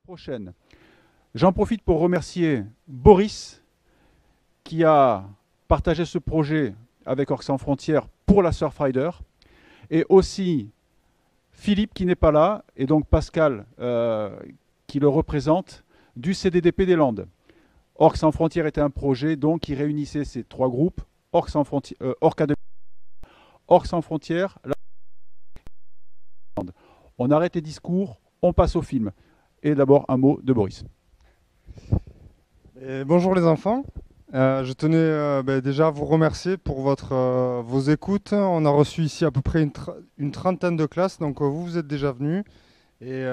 prochaine. J'en profite pour remercier Boris qui a partagé ce projet avec Orques sans frontières pour la Surfrider et aussi Philippe qui n'est pas là et donc Pascal qui le représente du CDDP des Landes. Orques sans frontières était un projet donc qui réunissait ces trois groupes, Orques sans frontières, Orques sans frontières. On arrête les discours, on passe au film. Et d'abord un mot de Boris. Bonjour les enfants. Je tenais déjà à vous remercier pour vos écoutes. On a reçu ici à peu près une trentaine de classes, donc vous êtes déjà venus. Et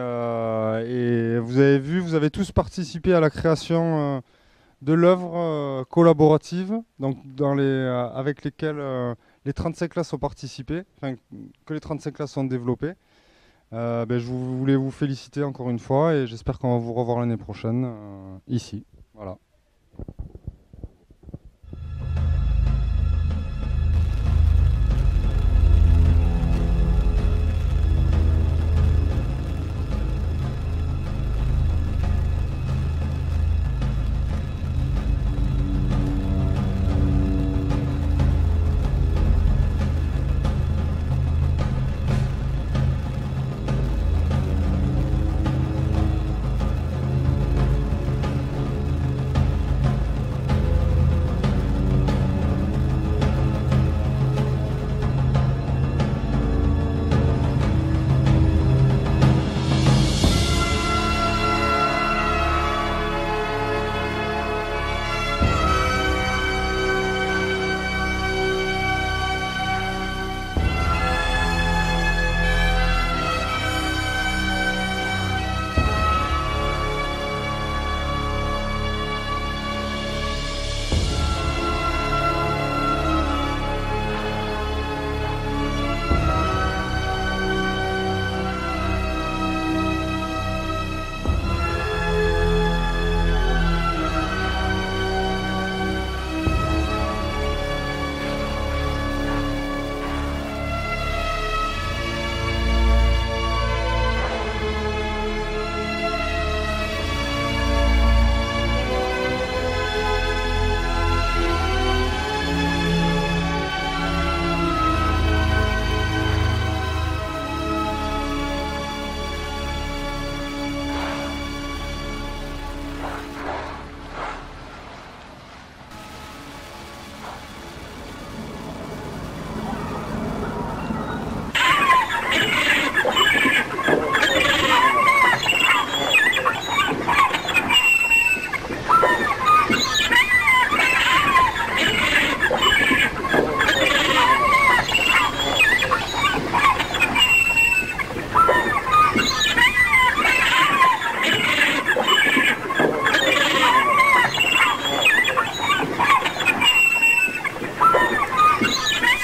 vous avez vu, vous avez tous participé à la création de l'œuvre collaborative, donc avec lesquelles les 35 classes ont participé, enfin que les 35 classes ont développé. Je voulais vous féliciter encore une fois et j'espère qu'on va vous revoir l'année prochaine ici. Voilà.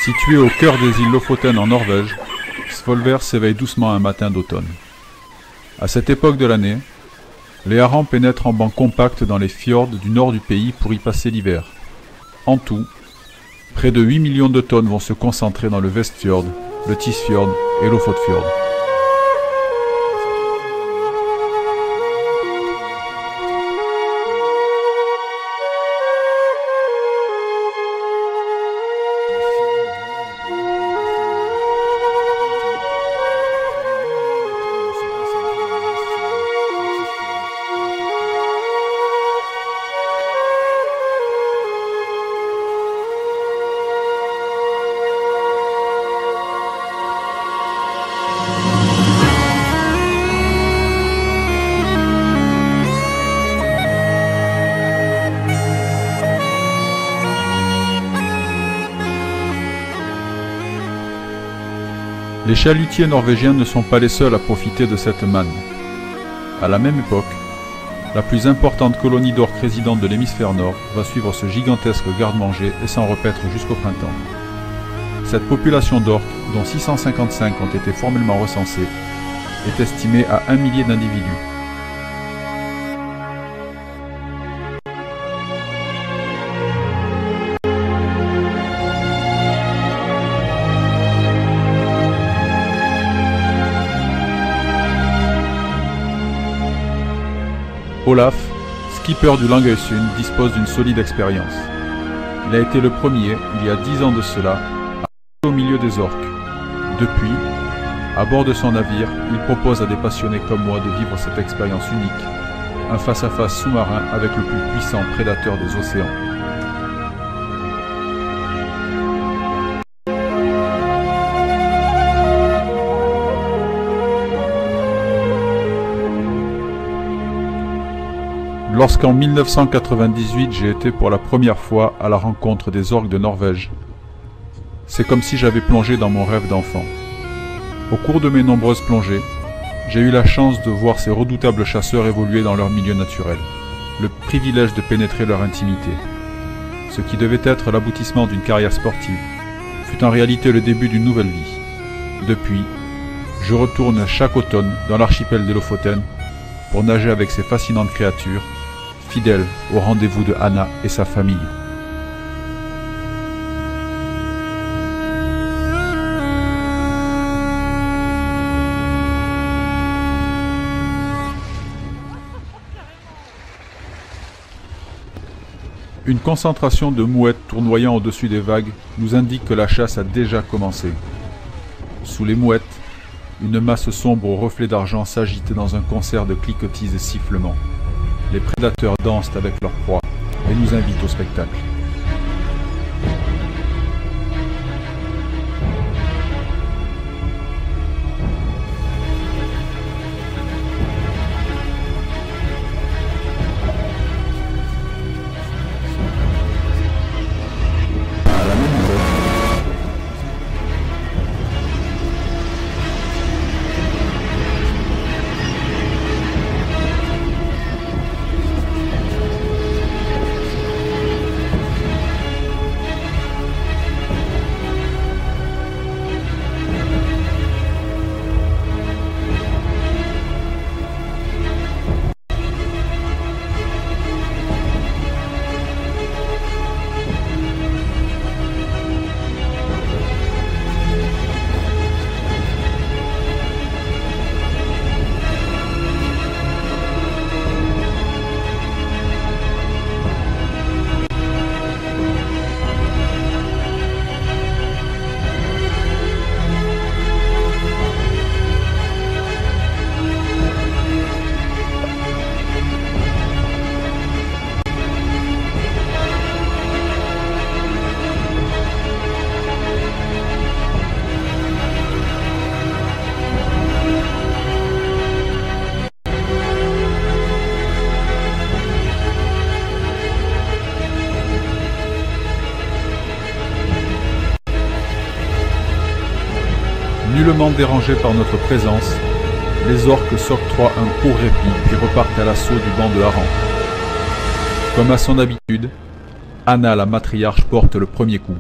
Situé au cœur des îles Lofoten en Norvège, Svolvær s'éveille doucement un matin d'automne. À cette époque de l'année, les harengs pénètrent en bancs compacts dans les fjords du nord du pays pour y passer l'hiver. En tout, près de 8 millions de tonnes vont se concentrer dans le Vestfjord, le Tysfjord et l'Ofotfjord. Les chalutiers norvégiens ne sont pas les seuls à profiter de cette manne. À la même époque, la plus importante colonie d'orques résidente de l'hémisphère nord va suivre ce gigantesque garde-manger et s'en repaître jusqu'au printemps. Cette population d'orques, dont 655 ont été formellement recensés, est estimée à 1 millier d'individus. Olaf, skipper du Langesund, dispose d'une solide expérience. Il a été le premier, il y a 10 ans de cela, à passer au milieu des orques. Depuis, à bord de son navire, il propose à des passionnés comme moi de vivre cette expérience unique, un face-à-face sous-marin avec le plus puissant prédateur des océans. Lorsqu'en 1998 j'ai été pour la première fois à la rencontre des orques de Norvège, c'est comme si j'avais plongé dans mon rêve d'enfant. Au cours de mes nombreuses plongées, j'ai eu la chance de voir ces redoutables chasseurs évoluer dans leur milieu naturel, le privilège de pénétrer leur intimité. Ce qui devait être l'aboutissement d'une carrière sportive fut en réalité le début d'une nouvelle vie. Depuis, je retourne chaque automne dans l'archipel des Lofoten pour nager avec ces fascinantes créatures, fidèles au rendez-vous de Anna et sa famille. Une concentration de mouettes tournoyant au-dessus des vagues nous indique que la chasse a déjà commencé. Sous les mouettes, une masse sombre aux reflets d'argent s'agite dans un concert de cliquetis et sifflements. Les prédateurs dansent avec leur proie et nous invitent au spectacle. Nullement dérangés par notre présence, les orques s'octroient un court répit puis repartent à l'assaut du banc de harengs. Comme à son habitude, Anna la matriarche porte le premier coup.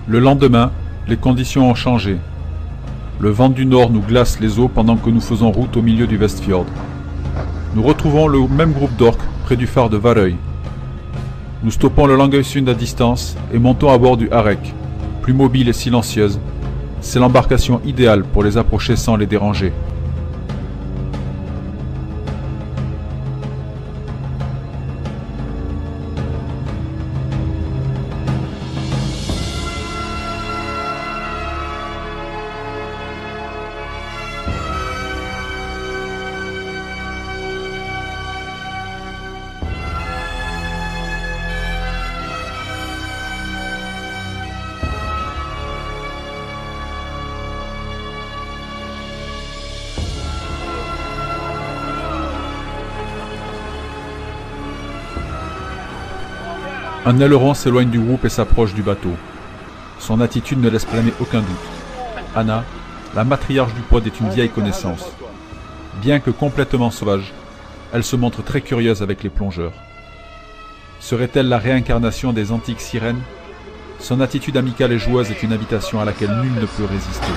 Le lendemain, les conditions ont changé. Le vent du nord nous glace les os pendant que nous faisons route au milieu du Westfjord. Nous retrouvons le même groupe d'orques près du phare de Varøy. Nous stoppons le Langesund à distance et montons à bord du Harek, plus mobile et silencieuse. C'est l'embarcation idéale pour les approcher sans les déranger. Un aileron s'éloigne du groupe et s'approche du bateau. Son attitude ne laisse planer aucun doute. Anna, la matriarche du pod, est une vieille connaissance. Bien que complètement sauvage, elle se montre très curieuse avec les plongeurs. Serait-elle la réincarnation des antiques sirènes? Son attitude amicale et joueuse est une invitation à laquelle nul ne peut résister.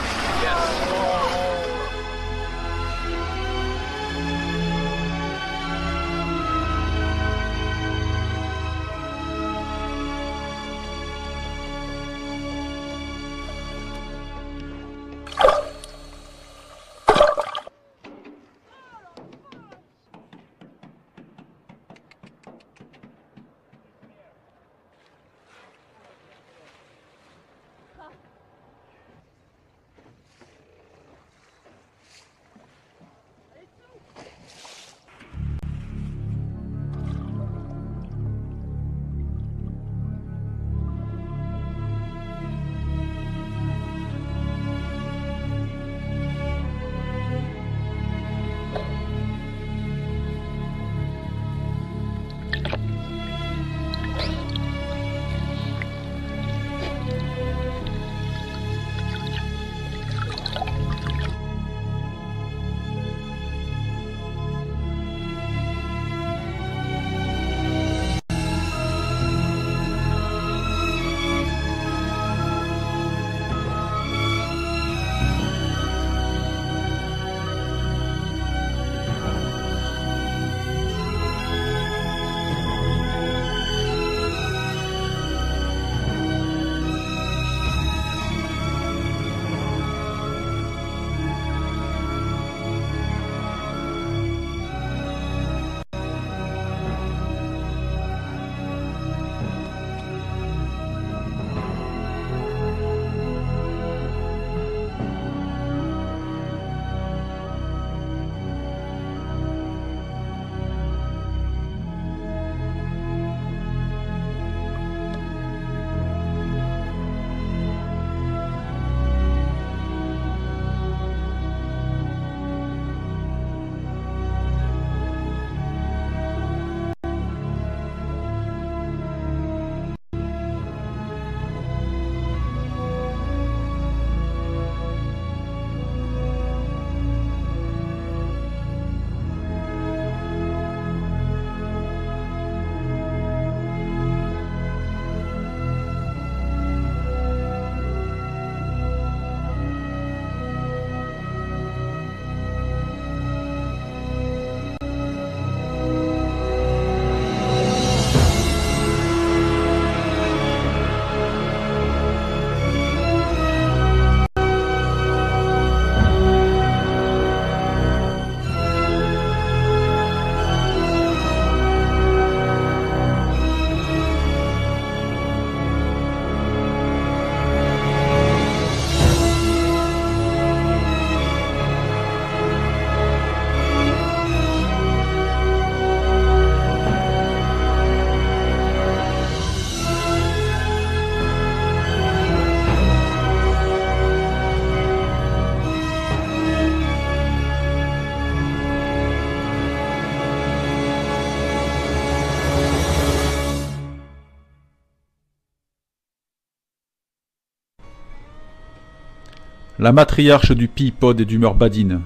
La matriarche du pie-pod est d'humeur badine.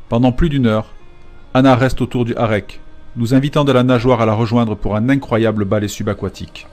Pendant plus d'une heure, Anna reste autour du harek, nous invitant de la nageoire à la rejoindre pour un incroyable ballet subaquatique.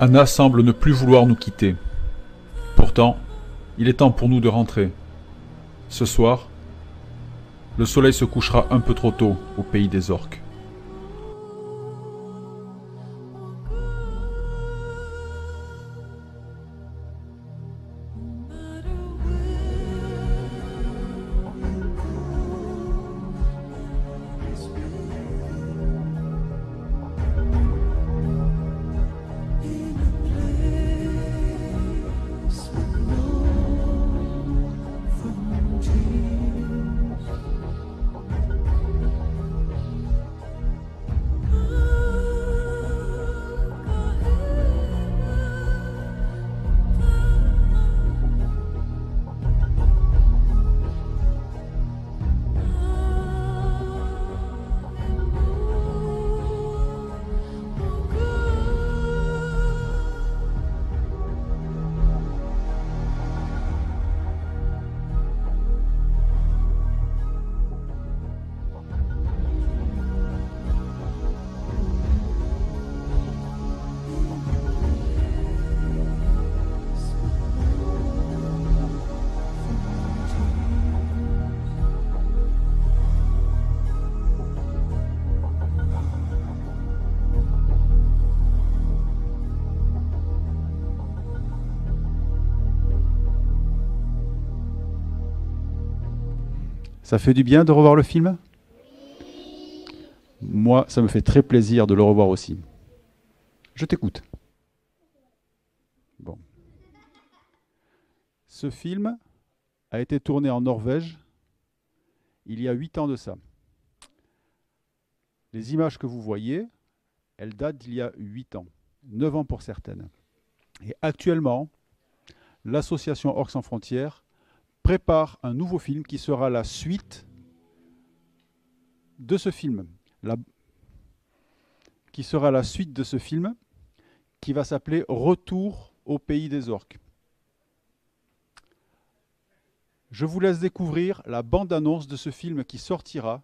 Anna semble ne plus vouloir nous quitter. Pourtant, il est temps pour nous de rentrer. Ce soir, le soleil se couchera un peu trop tôt au pays des orques. Ça fait du bien de revoir le film? Moi, ça me fait très plaisir de le revoir aussi. Je t'écoute. Bon. Ce film a été tourné en Norvège il y a 8 ans de ça. Les images que vous voyez, elles datent d'il y a 8 ans, 9 ans pour certaines. Et actuellement, l'association Orques sans frontières prépare un nouveau film qui sera la suite de ce film. Qui sera la suite de ce film, qui va s'appeler Retour au pays des orques. Je vous laisse découvrir la bande-annonce de ce film qui sortira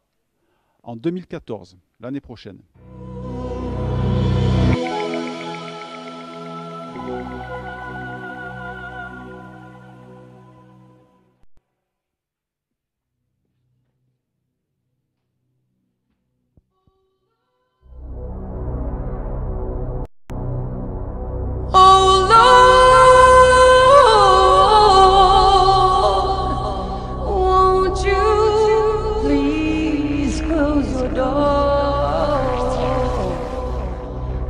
en 2014, l'année prochaine.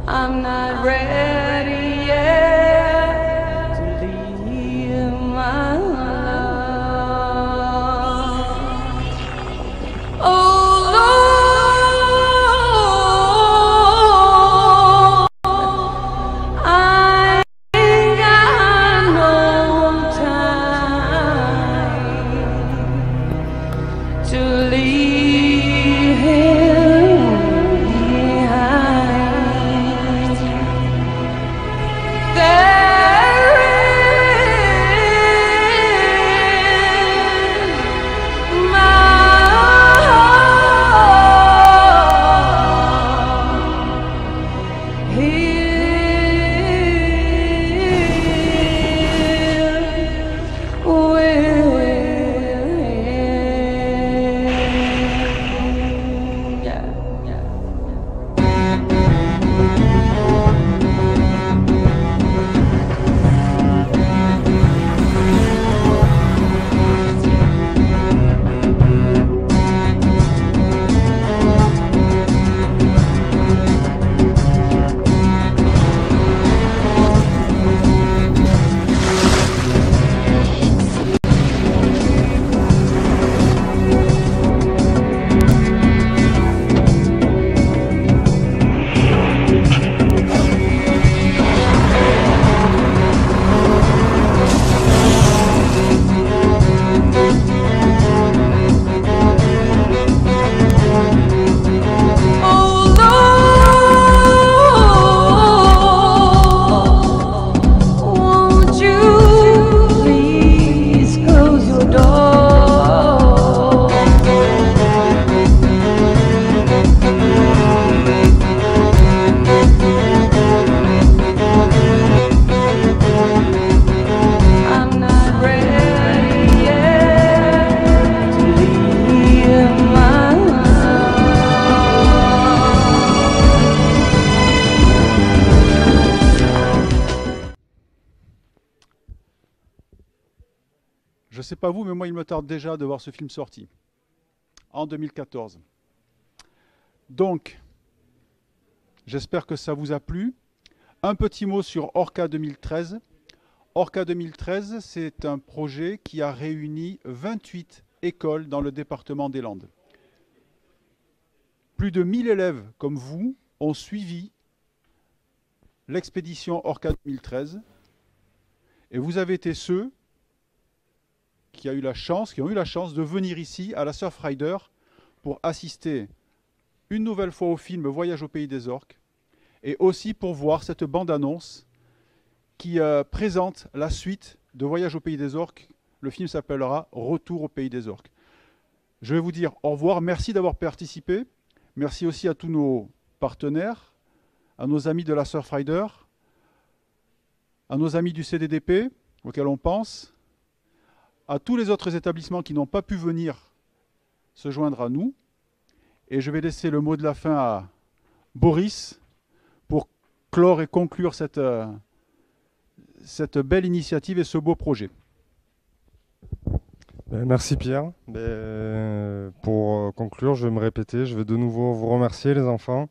I'm not ready yet to leave my love. Oh Lord, I ain't got no time to leave him behind. There is my heart Je ne sais pas vous, mais moi, il me tarde déjà de voir ce film sorti, en 2014. Donc, j'espère que ça vous a plu. Un petit mot sur Orca 2013. Orca 2013, c'est un projet qui a réuni 28 écoles dans le département des Landes. Plus de 1000 élèves comme vous ont suivi l'expédition Orca 2013. Et vous avez été ceux qui ont eu la chance de venir ici à la Surfrider pour assister une nouvelle fois au film Voyage au pays des orques et aussi pour voir cette bande-annonce qui présente la suite de Voyage au pays des orques. Le film s'appellera Retour au pays des orques. Je vais vous dire au revoir, merci d'avoir participé. Merci aussi à tous nos partenaires, à nos amis de la Surfrider, à nos amis du CDDP, auxquels on pense, à tous les autres établissements qui n'ont pas pu venir se joindre à nous. Et je vais laisser le mot de la fin à Boris pour clore et conclure cette belle initiative et ce beau projet. Merci Pierre. Pour conclure, je vais me répéter, je vais de nouveau vous remercier les enfants,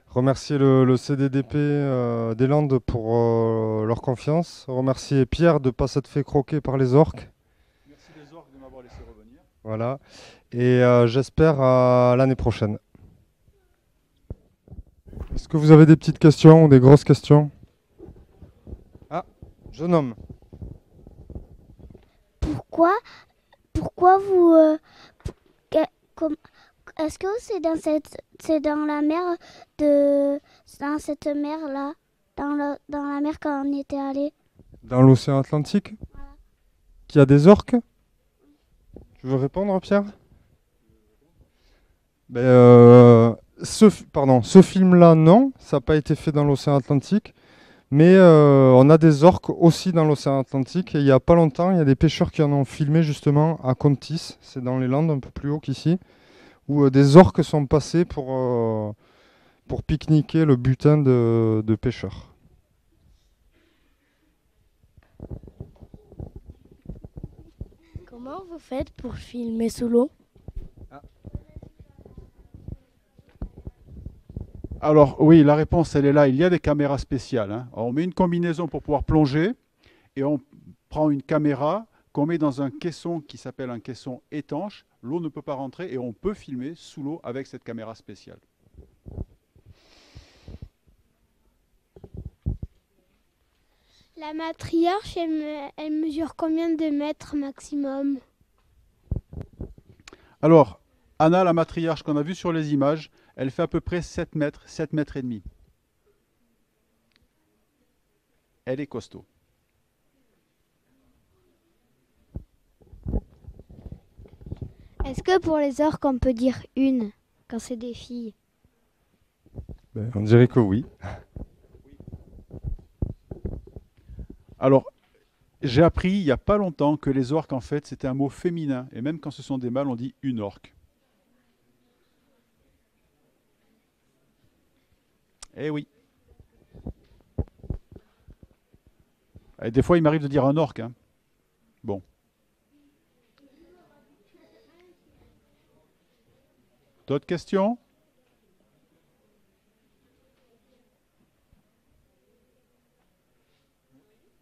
remercier le CDDP des Landes pour leur confiance, remercier Pierre de ne pas s'être fait croquer par les orques. Merci les orques de m'avoir laissé revenir. Voilà, et j'espère à l'année prochaine. Est-ce que vous avez des petites questions ou des grosses questions ? Ah, jeune homme. Pourquoi, pourquoi vous, que- com- est-ce que c'est dans la mer dans cette mer là, dans la mer quand on y était allé? Dans l'océan Atlantique? Qu'il y a des orques? Tu veux répondre, Pierre? Ben, ce film-là, non, ça n'a pas été fait dans l'océan Atlantique. Mais on a des orques aussi dans l'océan Atlantique. Et il n'y a pas longtemps, il y a des pêcheurs qui en ont filmé justement à Contis, c'est dans les Landes, un peu plus haut qu'ici, où des orques sont passés pour pique-niquer le butin de pêcheurs. Comment vous faites pour filmer sous l'eau? Alors oui, la réponse, elle est là. Il y a des caméras spéciales, hein. Alors, on met une combinaison pour pouvoir plonger et on prend une caméra qu'on met dans un caisson qui s'appelle un caisson étanche. L'eau ne peut pas rentrer et on peut filmer sous l'eau avec cette caméra spéciale. La matriarche, elle mesure combien de mètres maximum? Alors, Anna, la matriarche qu'on a vue sur les images, elle fait à peu près 7 mètres, 7 mètres et demi. Elle est costaud. Est-ce que pour les orques, on peut dire une quand c'est des filles? Ben, on dirait que oui. Alors, j'ai appris il n'y a pas longtemps que les orques, en fait, c'était un mot féminin. Et même quand ce sont des mâles, on dit une orque. Eh oui. Et des fois, il m'arrive de dire un orque, hein. Bon. D'autres questions?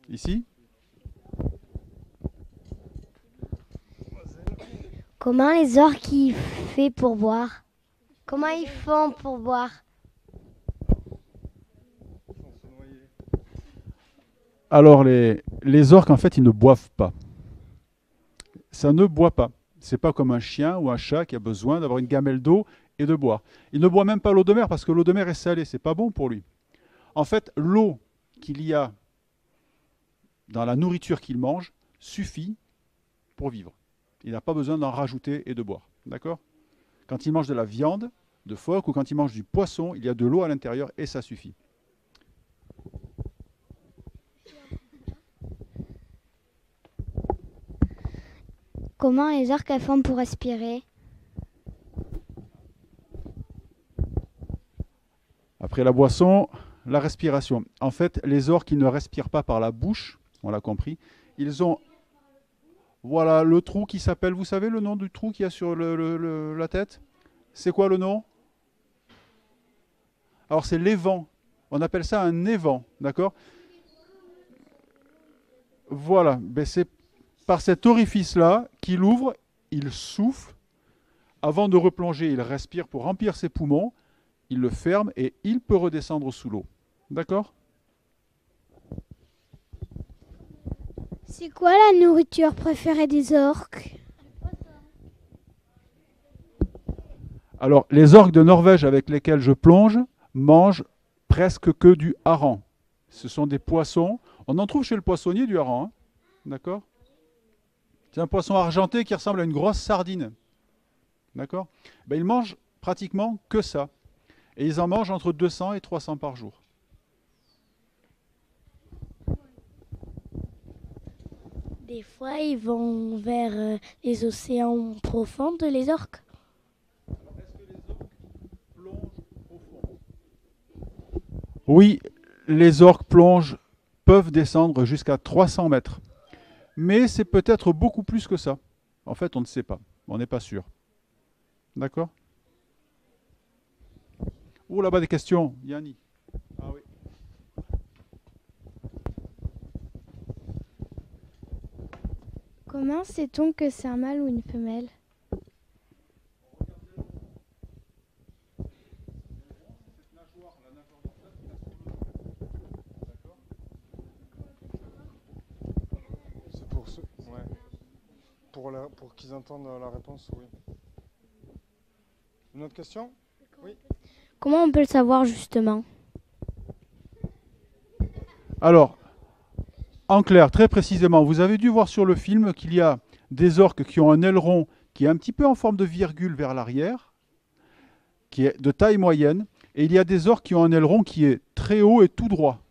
Ici? Comment les orques ils font pour boire? Comment ils font pour boire? Alors, les orques, en fait, ils ne boivent pas. Ça ne boit pas. C'est pas comme un chien ou un chat qui a besoin d'avoir une gamelle d'eau et de boire. Il ne boit même pas l'eau de mer parce que l'eau de mer est salée. C'est pas bon pour lui. En fait, l'eau qu'il y a dans la nourriture qu'il mange suffit pour vivre. Il n'a pas besoin d'en rajouter et de boire. D'accord? Quand il mange de la viande, de phoque ou quand il mange du poisson, il y a de l'eau à l'intérieur et ça suffit. Comment les orques elles font pour respirer? Après la boisson, la respiration. En fait, les orques, ils ne respirent pas par la bouche, on l'a compris. Ils ont, voilà, le trou qui s'appelle, vous savez le nom du trou qu'il y a sur la tête? C'est quoi le nom? Alors c'est l'évent. On appelle ça un évent, d'accord? Voilà, ben c'est par cet orifice-là qu'il ouvre, il souffle. Avant de replonger, il respire pour remplir ses poumons. Il le ferme et il peut redescendre sous l'eau. D'accord? C'est quoi la nourriture préférée des orques? Alors, les orques de Norvège avec lesquels je plonge mangent presque que du hareng. Ce sont des poissons. On en trouve chez le poissonnier du hareng, hein. D'accord? C'est un poisson argenté qui ressemble à une grosse sardine. D'accord? Ben, ils mangent pratiquement que ça. Et ils en mangent entre 200 et 300 par jour. Des fois, ils vont vers les océans profonds, les orques. Oui, les orques plongent, peuvent descendre jusqu'à 300 mètres. Mais c'est peut-être beaucoup plus que ça. En fait, on ne sait pas. On n'est pas sûr. D'accord? Oh, là-bas, des questions. Yanni. Ah oui. Comment sait-on que c'est un mâle ou une femelle? pour qu'ils entendent la réponse, oui. Une autre question? Oui. Comment on peut le savoir justement? Alors, en clair, très précisément, vous avez dû voir sur le film qu'il y a des orques qui ont un aileron qui est un petit peu en forme de virgule vers l'arrière, qui est de taille moyenne, et il y a des orques qui ont un aileron qui est très haut et tout droit.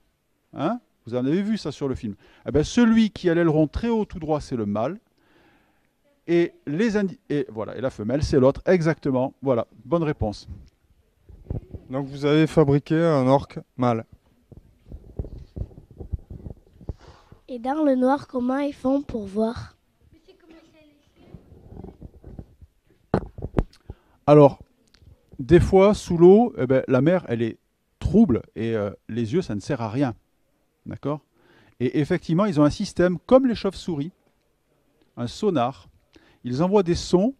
Hein? Vous en avez vu ça sur le film. Eh bien, celui qui a l'aileron très haut tout droit, c'est le mâle, et voilà, et la femelle, c'est l'autre, exactement. Voilà, bonne réponse. Donc vous avez fabriqué un orque mâle. Et dans le noir, comment ils font pour voir? Alors, des fois, sous l'eau, eh ben, la mer, elle est trouble et les yeux, ça ne sert à rien. D'accord? Et effectivement, ils ont un système comme les chauves-souris, un sonar. Ils envoient des sons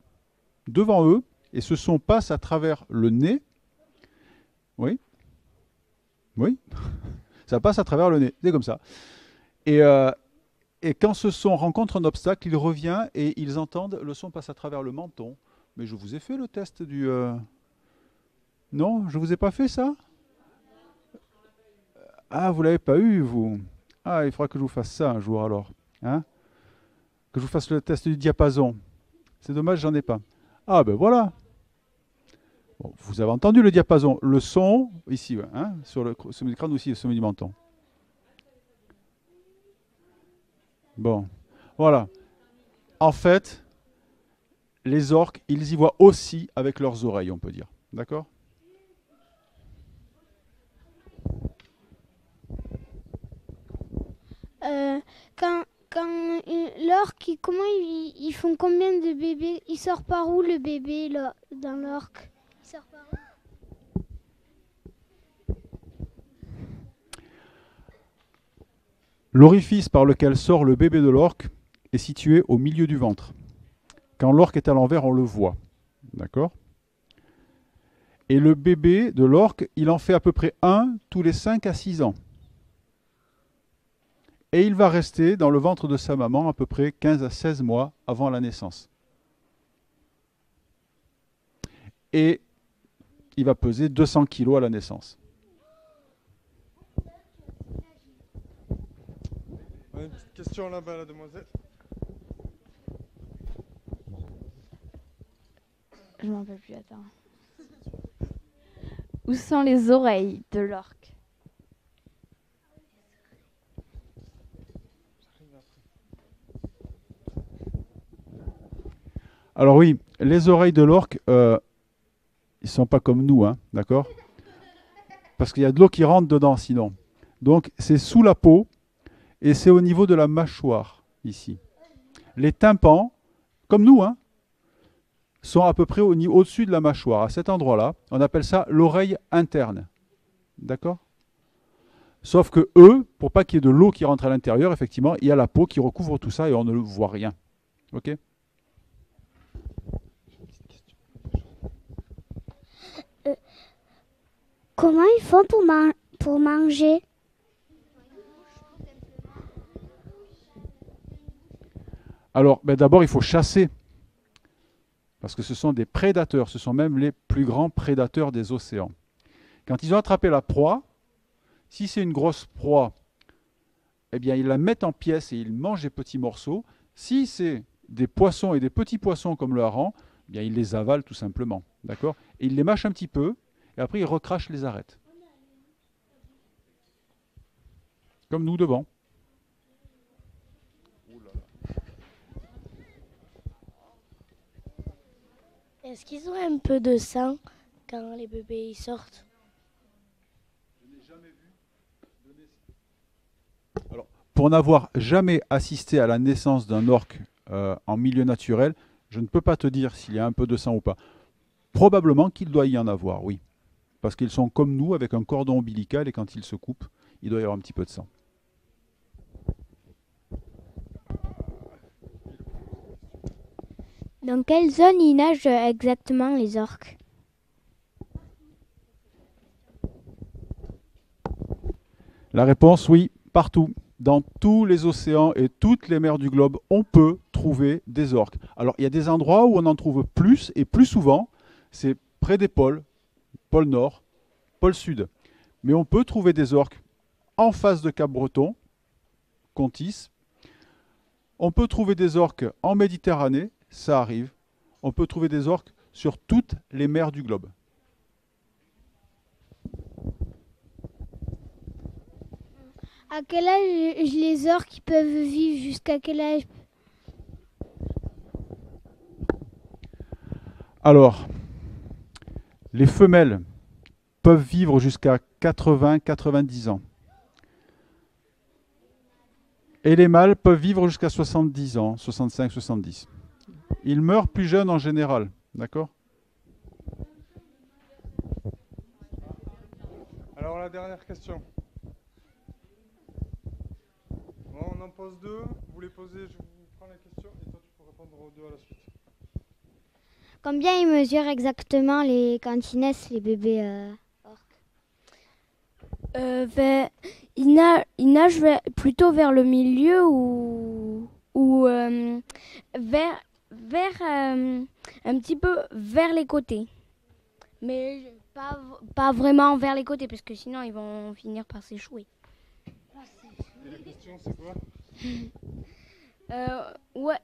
devant eux et ce son passe à travers le nez. Oui? Oui? Ça passe à travers le nez. C'est comme ça. Et quand ce son rencontre un obstacle, il revient et ils entendent, le son passe à travers le menton. Mais je vous ai fait le test du... Non, je vous ai pas fait ça? Ah, vous l'avez pas eu, vous? Ah, il faudra que je vous fasse ça un jour alors. Hein? Que je vous fasse le test du diapason. C'est dommage, j'en ai pas. Ah, ben voilà. Bon, vous avez entendu le diapason. Le son, ici, ouais, hein, sur le sommet du crâne aussi, le sommet du menton. Bon, voilà. En fait, les orques, ils y voient aussi avec leurs oreilles, on peut dire. D'accord? L'orque, comment ils font combien de bébés? Il sort par où le bébé là, dans l'orque? Il sort par où? L'orifice par lequel sort le bébé de l'orque est situé au milieu du ventre. Quand l'orque est à l'envers, on le voit. D'accord? Et le bébé de l'orque, il en fait à peu près un tous les 5 à 6 ans. Et il va rester dans le ventre de sa maman à peu près 15 à 16 mois avant la naissance. Et il va peser 200 kilos à la naissance. Une petite question là-bas, la demoiselle. Je m'en rappelle plus, attends. Où sont les oreilles de l'orque? Alors oui, les oreilles de l'orque, ils ne sont pas comme nous, hein, d'accord? Parce qu'il y a de l'eau qui rentre dedans sinon. Donc c'est sous la peau et c'est au niveau de la mâchoire, ici. Les tympans, comme nous, hein, sont à peu près au-dessus de la mâchoire, à cet endroit-là. On appelle ça l'oreille interne. D'accord? Sauf que eux, pour pas qu'il y ait de l'eau qui rentre à l'intérieur, effectivement, il y a la peau qui recouvre tout ça et on ne voit rien. Ok? Comment ils font pour manger? Alors, ben d'abord, il faut chasser. Parce que ce sont des prédateurs. Ce sont même les plus grands prédateurs des océans. Quand ils ont attrapé la proie, si c'est une grosse proie, eh bien, ils la mettent en pièces et ils mangent des petits morceaux. Si c'est des poissons et des petits poissons comme le hareng, eh bien, ils les avalent tout simplement. D'accord? Et ils les mâchent un petit peu et après, ils recrachent les arêtes. Comme nous devant. Est-ce qu'ils ont un peu de sang quand les bébés y sortent? Alors, pour n'avoir jamais assisté à la naissance d'un orque en milieu naturel, je ne peux pas te dire s'il y a un peu de sang ou pas. Probablement qu'il doit y en avoir, oui. Parce qu'ils sont comme nous, avec un cordon ombilical, et quand ils se coupent, il doit y avoir un petit peu de sang. Dans quelle zone ils nagent exactement les orques? La réponse, oui, partout. dans tous les océans et toutes les mers du globe, on peut trouver des orques. Alors, il y a des endroits où on en trouve plus et plus souvent, c'est près des pôles, pôle Nord, pôle Sud. Mais on peut trouver des orques en face de Cap-Breton, Contis. On peut trouver des orques en Méditerranée, ça arrive. On peut trouver des orques sur toutes les mers du globe. À quel âge les orques peuvent vivre? Jusqu'à quel âge? Alors, les femelles peuvent vivre jusqu'à 80-90 ans. Et les mâles peuvent vivre jusqu'à 70 ans, 65-70. Ils meurent plus jeunes en général, d'accord? Alors la dernière question. Bon, on en pose deux. Vous les posez, je vous prends la question et toi tu peux répondre aux deux à la suite. Combien ils mesurent exactement quand ils naissent, les bébés orques? Il nage plutôt vers le milieu ou vers un petit peu vers les côtés. Mais pas vraiment vers les côtés parce que sinon ils vont finir par s'échouer. Et la question c'est quoi? Ouais.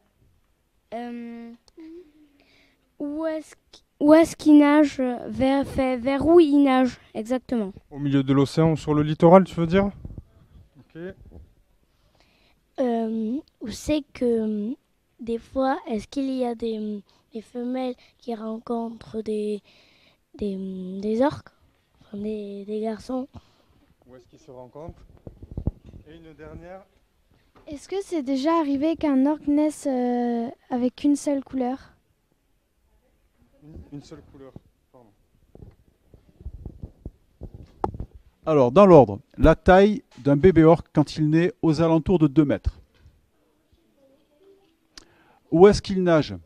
Où est-ce qu'il nage vers où il nage exactement? Au milieu de l'océan ou sur le littoral, tu veux dire? Ok. Où c'est que des fois, est-ce qu'il y a des femelles qui rencontrent des orques, enfin, des garçons? Où est-ce qu'ils se rencontrent? Et une dernière. Est-ce que c'est déjà arrivé qu'un orque naisse avec une seule couleur? Une seule couleur. Pardon. Alors, dans l'ordre, la taille d'un bébé orque quand il naît aux alentours de 2 mètres. Où est-ce qu'ils nagent?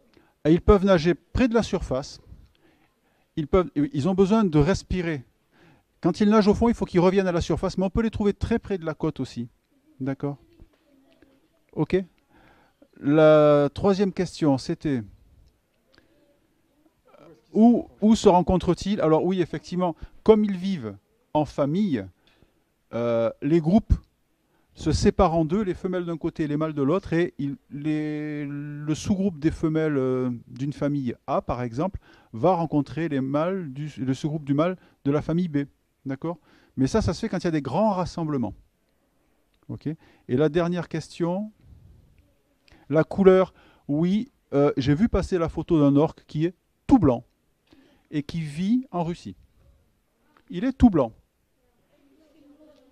Ils peuvent nager près de la surface. Ils ont besoin de respirer. Quand ils nagent au fond, il faut qu'ils reviennent à la surface, mais on peut les trouver très près de la côte aussi. D'accord? Ok. La troisième question, c'était où se rencontrent-ils? Alors oui, effectivement, comme ils vivent en famille, les groupes se séparent en deux, les femelles d'un côté et les mâles de l'autre, et le sous-groupe des femelles d'une famille A, par exemple, va rencontrer le sous-groupe du mâle de la famille B. D'accord? Mais ça se fait quand il y a des grands rassemblements. Ok? Et la dernière question, la couleur, oui, j'ai vu passer la photo d'un orque qui est tout blanc et qui vit en Russie. Il est tout blanc.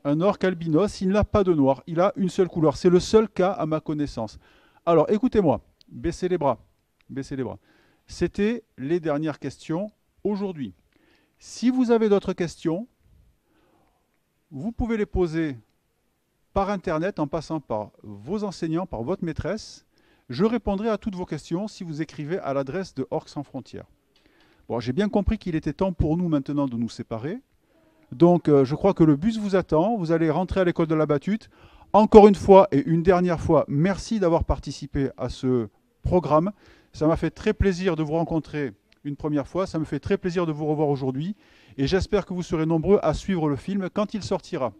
Un orque albinos, il n'a pas de noir, il a une seule couleur. C'est le seul cas à ma connaissance. Alors, écoutez-moi, baissez les bras. Baissez les bras. C'était les dernières questions aujourd'hui. Si vous avez d'autres questions, vous pouvez les poser par Internet en passant par vos enseignants, par votre maîtresse. Je répondrai à toutes vos questions si vous écrivez à l'adresse de Orques sans frontières. Bon, j'ai bien compris qu'il était temps pour nous maintenant de nous séparer. Donc, je crois que le bus vous attend. Vous allez rentrer à l'école de la Battute. Encore une fois et une dernière fois, merci d'avoir participé à ce programme. Ça m'a fait très plaisir de vous rencontrer une première fois. Ça me fait très plaisir de vous revoir aujourd'hui. Et j'espère que vous serez nombreux à suivre le film quand il sortira.